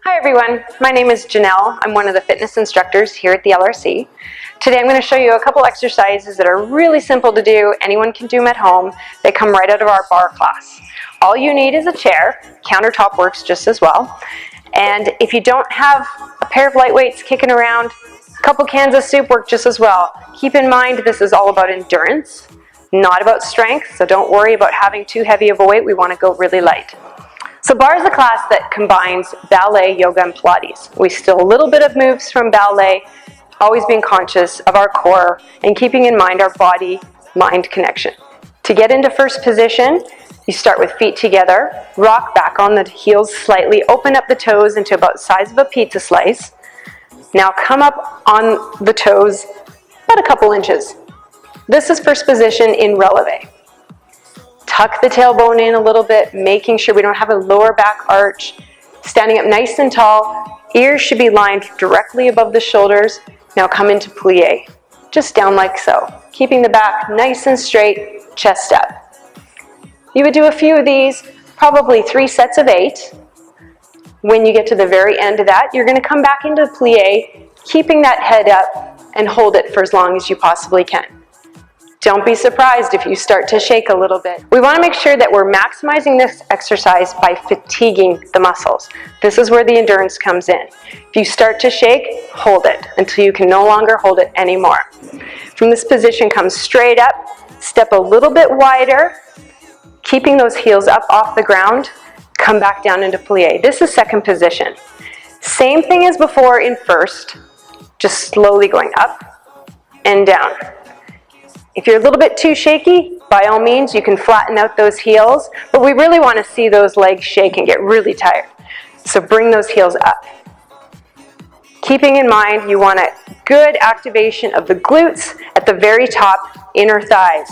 Hi everyone, my name is Janelle. I'm one of the fitness instructors here at the LRC. Today I'm going to show you a couple exercises that are really simple to do. Anyone can do them at home. They come right out of our barre class. All you need is a chair. Countertop works just as well. And if you don't have a pair of light weights kicking around, a couple cans of soup work just as well. Keep in mind this is all about endurance, not about strength, so don't worry about having too heavy of a weight. We want to go really light. So barre is a class that combines ballet, yoga, and Pilates. We steal a little bit of moves from ballet, always being conscious of our core and keeping in mind our body-mind connection. To get into first position, you start with feet together, rock back on the heels slightly, open up the toes into about the size of a pizza slice. Now come up on the toes about a couple inches. This is first position in releve. Tuck the tailbone in a little bit, making sure we don't have a lower back arch. Standing up nice and tall, ears should be lined directly above the shoulders. Now come into plie, just down like so. Keeping the back nice and straight, chest up. You would do a few of these, probably 3 sets of 8. When you get to the very end of that, you're going to come back into plie, keeping that head up and hold it for as long as you possibly can. Don't be surprised if you start to shake a little bit. We want to make sure that we're maximizing this exercise by fatiguing the muscles. This is where the endurance comes in. If you start to shake, hold it until you can no longer hold it anymore. From this position, come straight up, step a little bit wider, keeping those heels up off the ground, come back down into plie. This is second position. Same thing as before in first, just slowly going up and down. If you're a little bit too shaky, by all means, you can flatten out those heels, but we really want to see those legs shake and get really tired. So bring those heels up. Keeping in mind, you want a good activation of the glutes at the very top, inner thighs.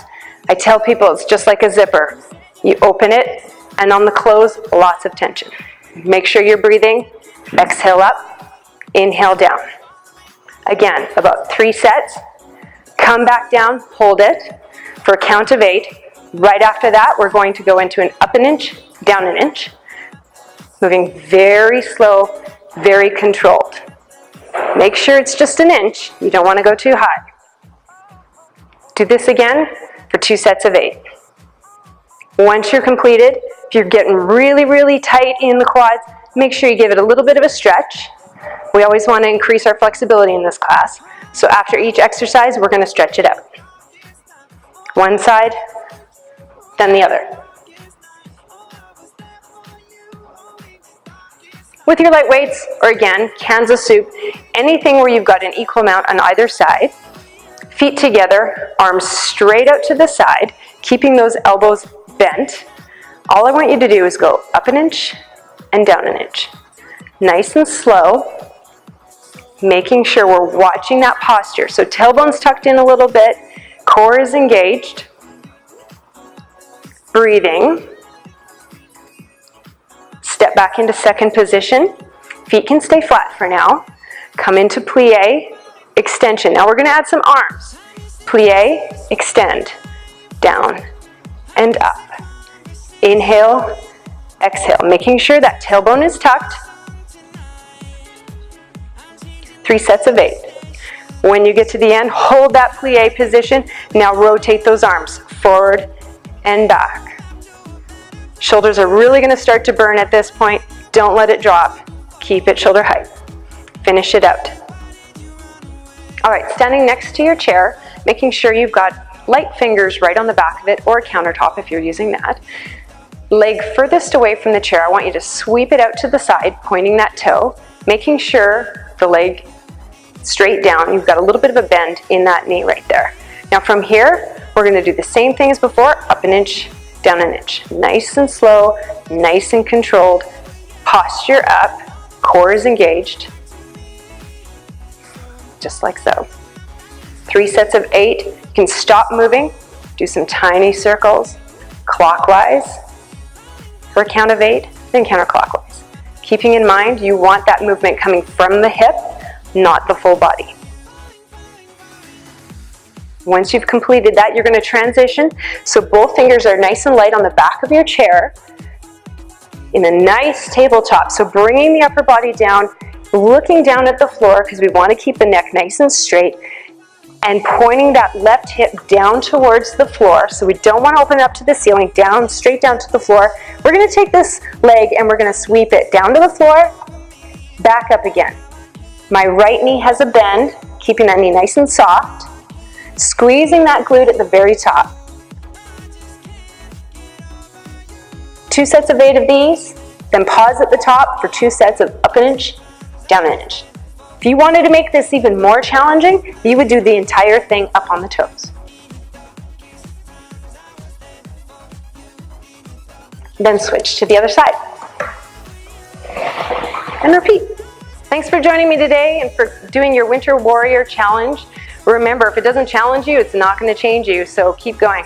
I tell people it's just like a zipper. You open it, and on the close, lots of tension. Make sure you're breathing. Exhale up, inhale down. Again, about 3 sets. Come back down, hold it for a count of 8. Right after that, we're going to go into an up an inch, down an inch. Moving very slow, very controlled. Make sure it's just an inch. You don't want to go too high. Do this again for 2 sets of 8. Once you're completed, if you're getting really, really tight in the quads, make sure you give it a little bit of a stretch. We always want to increase our flexibility in this class. So after each exercise, we're going to stretch it out. One side, then the other. With your light weights, or again, cans of soup, anything where you've got an equal amount on either side, feet together, arms straight out to the side, keeping those elbows bent. All I want you to do is go up an inch and down an inch. Nice and slow, making sure we're watching that posture. So tailbone's tucked in a little bit, core is engaged, breathing. Step back into second position. Feet can stay flat for now. Come into plie, extension. Now we're going to add some arms. Plie, extend, down and up. Inhale, exhale, making sure that tailbone is tucked. 3 sets of 8. When you get to the end, hold that plie position. Now rotate those arms forward and back. Shoulders are really going to start to burn at this point. Don't let it drop. Keep it shoulder height. Finish it out. All right, standing next to your chair, making sure you've got light fingers right on the back of it, or a countertop if you're using that. Leg furthest away from the chair, I want you to sweep it out to the side, pointing that toe, making sure the leg straight down. You've got a little bit of a bend in that knee right there. Now from here, we're going to do the same thing as before, up an inch, down an inch. Nice and slow, nice and controlled. Posture up, core is engaged. Just like so. 3 sets of 8. You can stop moving, do some tiny circles, clockwise for a count of 8, then counterclockwise. Keeping in mind, you want that movement coming from the hip, not the full body. Once you've completed that, you're going to transition. So both fingers are nice and light on the back of your chair. in a nice tabletop. So bringing the upper body down, looking down at the floor because we want to keep the neck nice and straight, and pointing that left hip down towards the floor. So we don't want to open it up to the ceiling, down, straight down to the floor. We're going to take this leg and we're going to sweep it down to the floor, back up again. My right knee has a bend, keeping that knee nice and soft, squeezing that glute at the very top. 2 sets of 8 of these, then pause at the top for 2 sets of up an inch, down an inch. If you wanted to make this even more challenging, you would do the entire thing up on the toes. Then switch to the other side. And repeat. Thanks for joining me today and for doing your Winter Warrior Challenge. Remember, if it doesn't challenge you, it's not going to change you, so keep going.